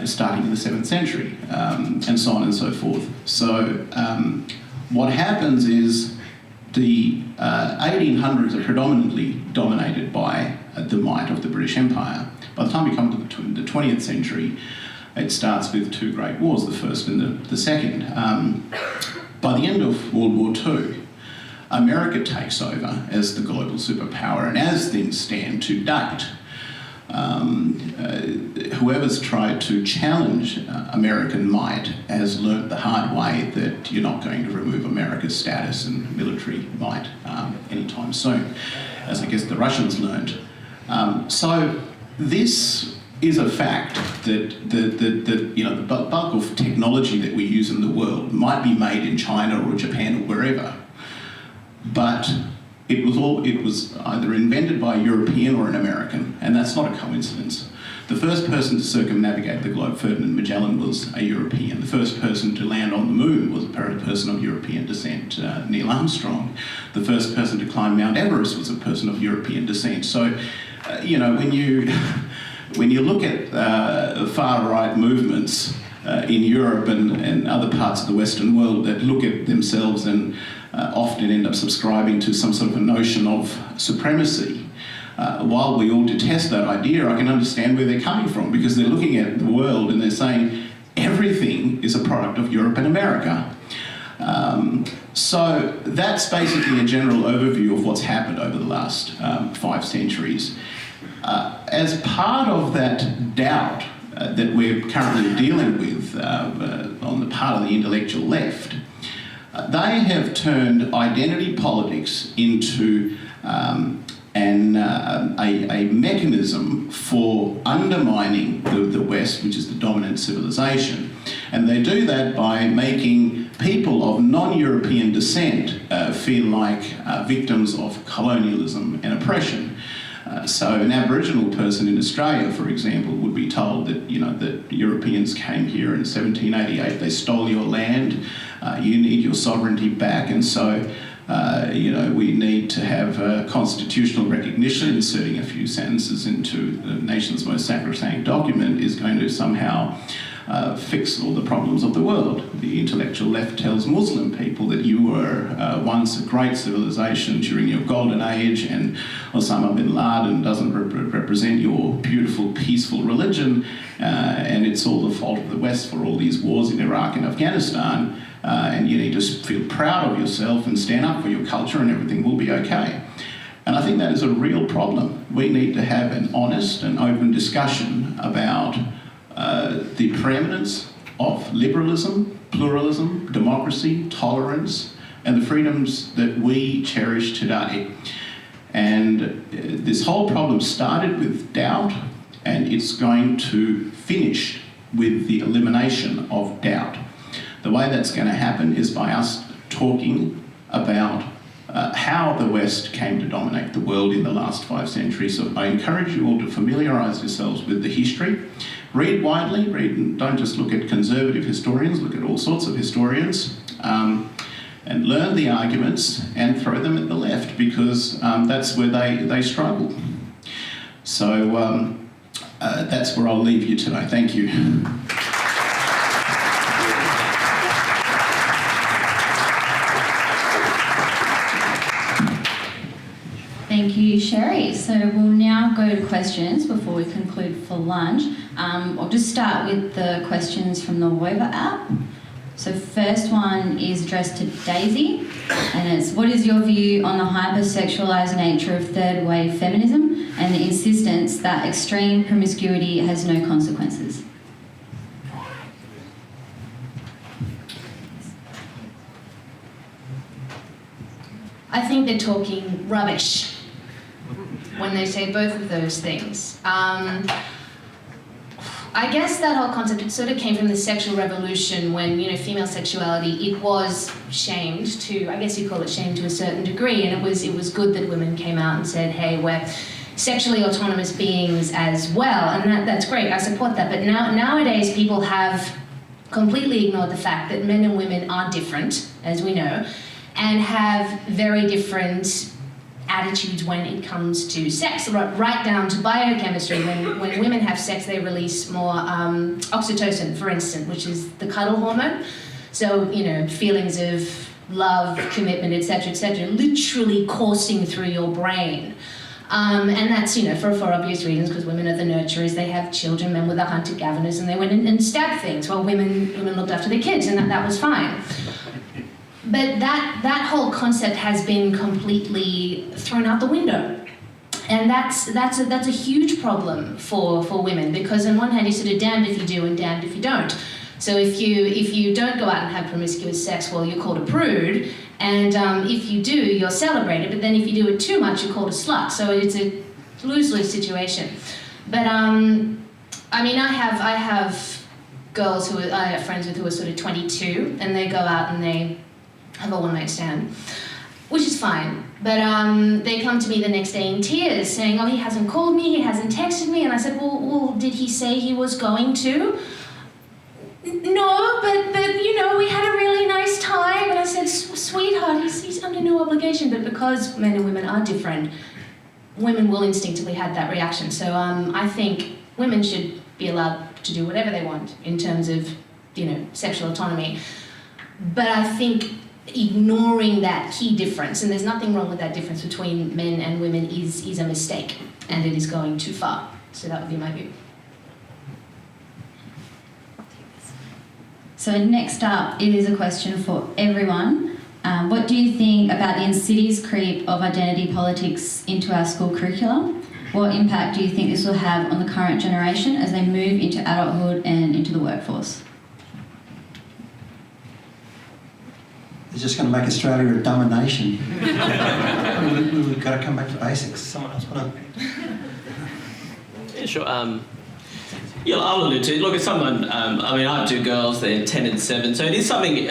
F: starting in the 7th century, and so on and so forth. So what happens is the 1800s are predominantly dominated by the might of the British Empire. By the time we come to the 20th century, it starts with 2 great wars, the first and the second. By the end of World War II, America takes over as the global superpower, and as things stand to date, whoever's tried to challenge American might has learnt the hard way that you're not going to remove America's status and military might anytime soon, as I guess the Russians learnt. So this is a fact that the bulk of technology that we use in the world might be made in China or Japan or wherever, but it was either invented by a European or an American, and that's not a coincidence. The first person to circumnavigate the globe, Ferdinand Magellan, was a European. The first person to land on the moon was a person of European descent, Neil Armstrong. The first person to climb Mount Everest was a person of European descent. So, when you look at far-right movements in Europe and other parts of the Western world that look at themselves and often end up subscribing to some sort of a notion of supremacy, while we all detest that idea, I can understand where they're coming from, because they're looking at the world and they're saying everything is a product of Europe and America. So that's basically a general overview of what's happened over the last 5 centuries. As part of that doubt that we're currently dealing with on the part of the intellectual left, they have turned identity politics into a mechanism for undermining the West, which is the dominant civilization. And they do that by making people of non-European descent feel like victims of colonialism and oppression. So an Aboriginal person in Australia, for example, would be told that, that Europeans came here in 1788, they stole your land, you need your sovereignty back, and so we need to have constitutional recognition. Inserting a few sentences into the nation's most sacrosanct document is going to somehow fix all the problems of the world. The intellectual left tells Muslim people that you were once a great civilization during your golden age, and Osama bin Laden doesn't represent your beautiful, peaceful religion, and it's all the fault of the West for all these wars in Iraq and Afghanistan, and you need to feel proud of yourself and stand up for your culture and everything will be okay. And I think that is a real problem. We need to have an honest and open discussion about the preeminence of liberalism, pluralism, democracy, tolerance, and the freedoms that we cherish today. And this whole problem started with doubt, and it's going to finish with the elimination of doubt. The way that's going to happen is by us talking about how the West came to dominate the world in the last 5 centuries. So I encourage you all to familiarise yourselves with the history. Read widely, and don't just look at conservative historians, look at all sorts of historians, and learn the arguments and throw them at the left, because that's where they struggle. So that's where I'll leave you today. Thank you.
A: Thank you, Sherry. So we'll now go to questions before we conclude for lunch. I'll just start with the questions from the Wover app. So first one is addressed to Daisy, and it's, what is your view on the hypersexualised nature of third wave feminism and the insistence that extreme promiscuity has no consequences?
D: I think they're talking rubbish when they say both of those things. I guess that whole concept, it sort of came from the sexual revolution when, female sexuality, it was shamed to, I guess you call it shamed to a certain degree, and it was good that women came out and said, hey, we're sexually autonomous beings as well, and that's great, I support that. But nowadays people have completely ignored the fact that men and women are different, as we know, and have very different attitudes when it comes to sex, right down to biochemistry. When women have sex, they release more oxytocin, for instance, which is the cuddle hormone. So, feelings of love, commitment, etc., literally coursing through your brain. And that's, for obvious reasons, because women are the nurturers, they have children, men were the hunter-gatherers, and they went and stabbed things while women looked after their kids, and that was fine. But that whole concept has been completely thrown out the window. And that's a huge problem for women, because on one hand you're sort of damned if you do and damned if you don't. So if you don't go out and have promiscuous sex, well, you're called a prude, and if you do, you're celebrated, but then if you do it too much, you're called a slut. So it's a lose-lose situation. But I have girls I have friends with who are sort of 22, and they go out and they have a one-night stand, which is fine. But they come to me the next day in tears saying, oh, he hasn't called me, he hasn't texted me. And I said, well, did he say he was going to? No, but we had a really nice time. And I said, sweetheart, he's under no obligation. But because men and women are different, women will instinctively have that reaction. So I think women should be allowed to do whatever they want in terms of, sexual autonomy. But I think ignoring that key difference, and there's nothing wrong with that difference between men and women, is a mistake, and it is going too far. So that would be my view.
A: So next up, it is a question for everyone. What do you think about the insidious creep of identity politics into our school curriculum? What impact do you think this will have on the current generation as they move into adulthood and into the workforce?
B: They're just going to make Australia a dumber nation. We've got to come back to basics. Someone else want to?
E: Yeah, sure. I'll allude to it. Look, as someone, I have 2 girls, they're 10 and 7, so it is something,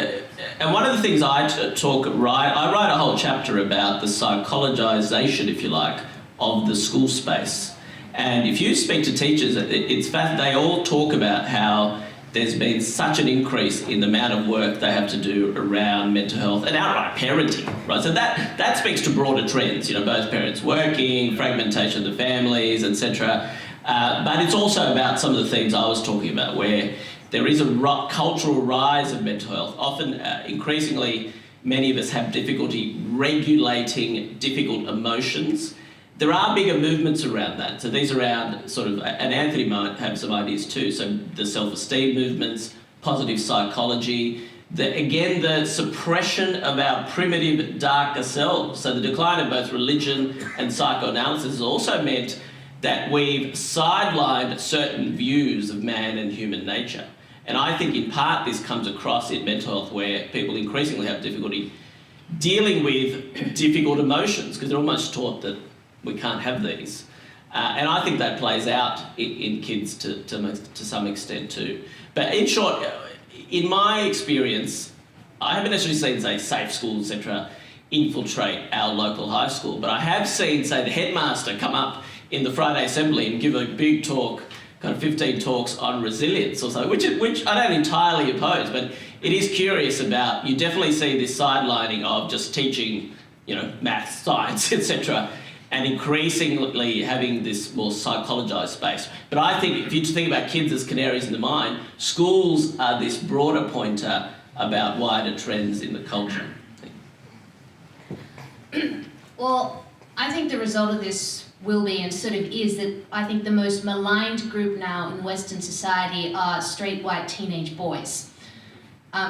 E: and one of the things I write a whole chapter about the psychologization, if you like, of the school space. And if you speak to teachers, it's fact they all talk about how there's been such an increase in the amount of work they have to do around mental health and outright parenting, right? So that speaks to broader trends, both parents working, fragmentation of the families, etc. But it's also about some of the themes I was talking about, where there is a cultural rise of mental health. Often, increasingly, many of us have difficulty regulating difficult emotions. There are bigger movements around that. So these are around sort of, and Anthony might have some ideas too, so the self-esteem movements, positive psychology, the suppression of our primitive, darker selves. So the decline of both religion and psychoanalysis has also meant that we've sidelined certain views of man and human nature. And I think in part this comes across in mental health, where people increasingly have difficulty dealing with difficult emotions because they're almost taught that we can't have these. And I think that plays out in kids to some extent too. But in short, in my experience, I haven't necessarily seen, say, safe schools, etc., infiltrate our local high school, but I have seen, say, the headmaster come up in the Friday assembly and give a big talk, kind of 15 talks on resilience or so, which I don't entirely oppose, but it is curious about, you definitely see this sidelining of just teaching, maths, science, etc., and increasingly having this more psychologised space. But I think if you think about kids as canaries in the mine, schools are this broader pointer about wider trends in the culture.
D: Well, I think the result of this will be, and sort of is, that I think the most maligned group now in Western society are straight white teenage boys.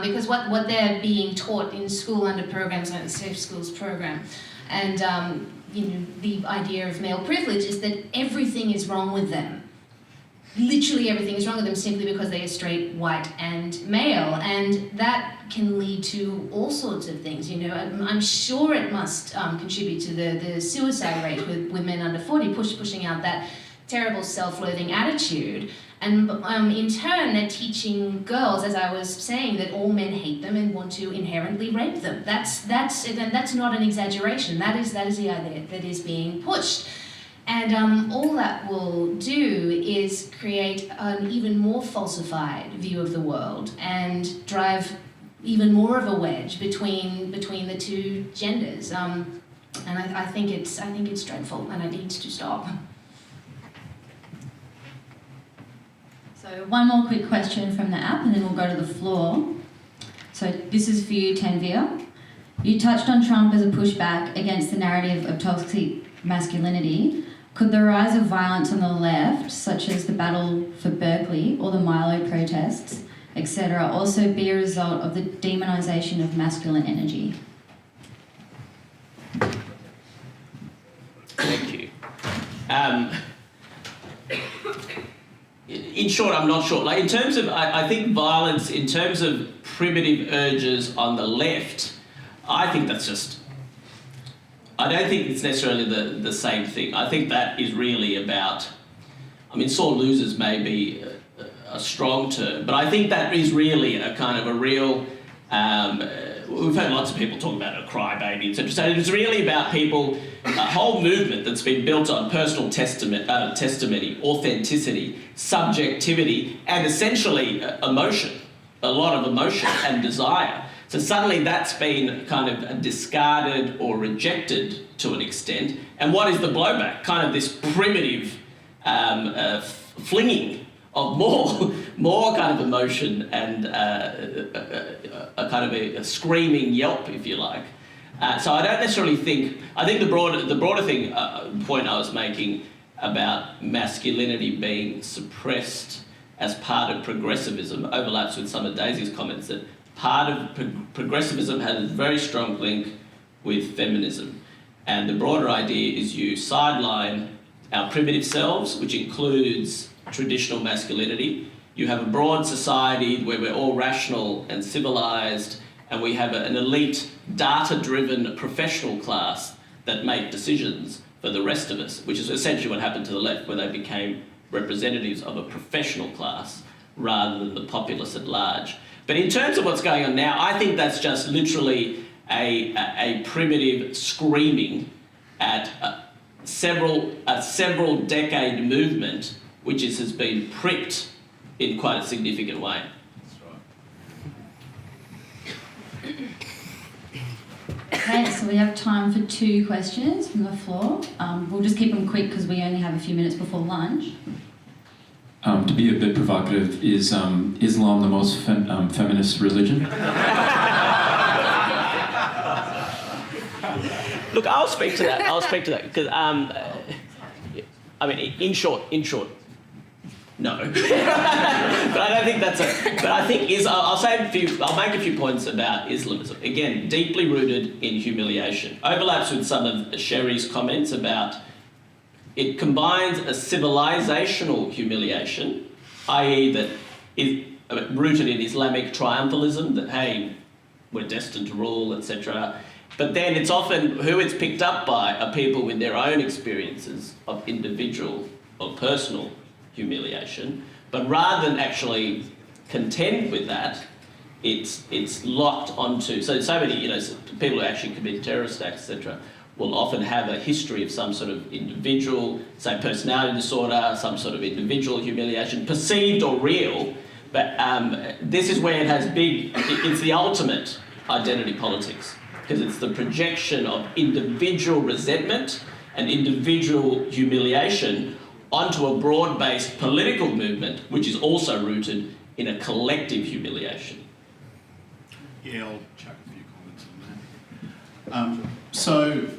D: Because what they're being taught in school under programs like the Safe Schools program, and the idea of male privilege is that everything is wrong with them. Literally everything is wrong with them simply because they are straight, white, and male, and that can lead to all sorts of things. I'm sure it must contribute to the suicide rate with men under 40, pushing out that terrible self-loathing attitude. And in turn, they're teaching girls, as I was saying, that all men hate them and want to inherently rape them. That's not an exaggeration. That is the idea that is being pushed. And all that will do is create an even more falsified view of the world and drive even more of a wedge between the two genders. And I think it's dreadful, and it needs to stop.
A: So one more quick question from the app and then we'll go to the floor. So this is for you, Tanveer. You touched on Trump as a pushback against the narrative of toxic masculinity. Could the rise of violence on the left, such as the battle for Berkeley or the Milo protests, etc., also be a result of the demonisation of masculine energy?
E: Thank you. In short, I'm not sure. Like in terms of, I think violence, in terms of primitive urges on the left, I think that's just, I don't think it's necessarily the same thing. I think that is really about, sore losers may be a strong term, but I think that is really a kind of a real, we've had lots of people talk about a crybaby, etc. So it's really about people, a whole movement that's been built on personal testimony, authenticity, subjectivity, and essentially emotion, a lot of emotion and desire. So suddenly that's been kind of discarded or rejected to an extent. And what is the blowback? Kind of this primitive flinging of more kind of emotion and a kind of a screaming yelp, if you like. So I don't necessarily think, I think the broader thing, point I was making about masculinity being suppressed as part of progressivism overlaps with some of Daisy's comments that part of progressivism has a very strong link with feminism. And the broader idea is you sideline our primitive selves, which includes traditional masculinity. You have a broad society where we're all rational and civilised, and we have an elite, data-driven professional class that make decisions for the rest of us, which is essentially what happened to the left, where they became representatives of a professional class rather than the populace at large. But in terms of what's going on now, I think that's just literally a primitive screaming at several decade movement which has been pricked in quite a significant way.
A: Okay, so we have time for 2 questions from the floor. We'll just keep them quick because we only have a few minutes before lunch.
G: To be a bit provocative, is Islam the most feminist religion?
E: Look, I'll speak to that because I mean, in short, no. But I don't think that's But I think I'll make a few points about Islamism. Again, deeply rooted in humiliation. Overlaps with some of Sherry's comments about it combines a civilizational humiliation, i.e. that is rooted in Islamic triumphalism, that, hey, we're destined to rule, etc. But then it's often who it's picked up by are people with their own experiences of individual or personal humiliation. But rather than actually contend with that, it's locked onto. So many, people who actually commit terrorist acts, etc., will often have a history of some sort of individual, say, personality disorder, some sort of individual humiliation, perceived or real. But this is where it has it's the ultimate identity politics, because it's the projection of individual resentment and individual humiliation onto a broad-based political movement, which is also rooted in a collective humiliation.
F: Yeah, I'll chuck a few comments on that.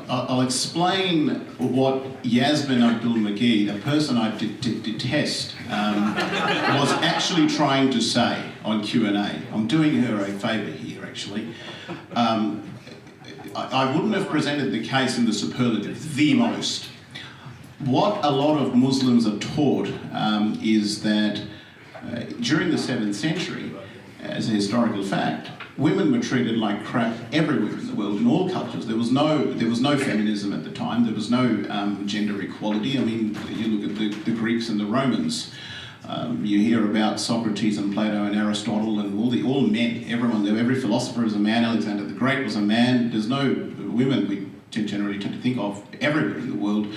F: I'll explain what Yasmin Abdul-Magid, a person I detest, was actually trying to say on Q&A. I'm doing her a favour here, actually. I wouldn't have presented the case in the superlative, the most. What a lot of Muslims are taught is that during the 7th century, as a historical fact, women were treated like crap everywhere in the world, in all cultures. There was no feminism at the time. There was no gender equality. I mean, you look at the Greeks and the Romans. You hear about Socrates and Plato and Aristotle and all men. Every philosopher is a man. Alexander the Great was a man. There's no women we generally tend to think of everywhere in the world.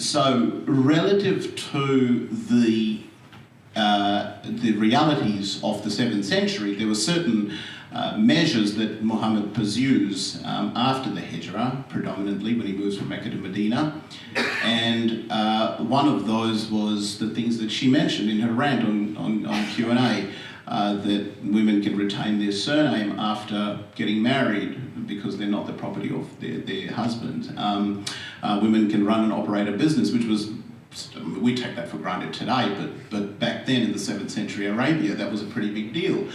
F: So relative to the realities of the 7th century, there were certain measures that Muhammad pursues after the Hijrah, predominantly when he moves from Mecca to Medina. And one of those was the things that she mentioned in her rant on Q&A, that women can retain their surname after getting married because they're not the property of their husband. Women can run and operate a business, which was, we take that for granted today, but back then in the 7th century Arabia, that was a pretty big deal.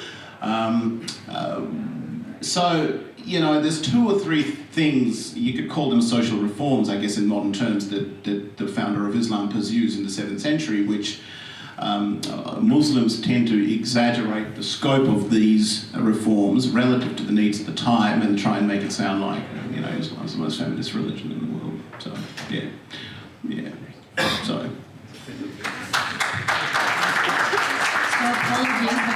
F: So, there's 2 or 3 things, you could call them social reforms, I guess in modern terms, that the founder of Islam pursues in the 7th century, which Muslims tend to exaggerate the scope of these reforms relative to the needs of the time and try and make it sound like, Islam's the most feminist religion in the world. So, yeah. So
A: apologies,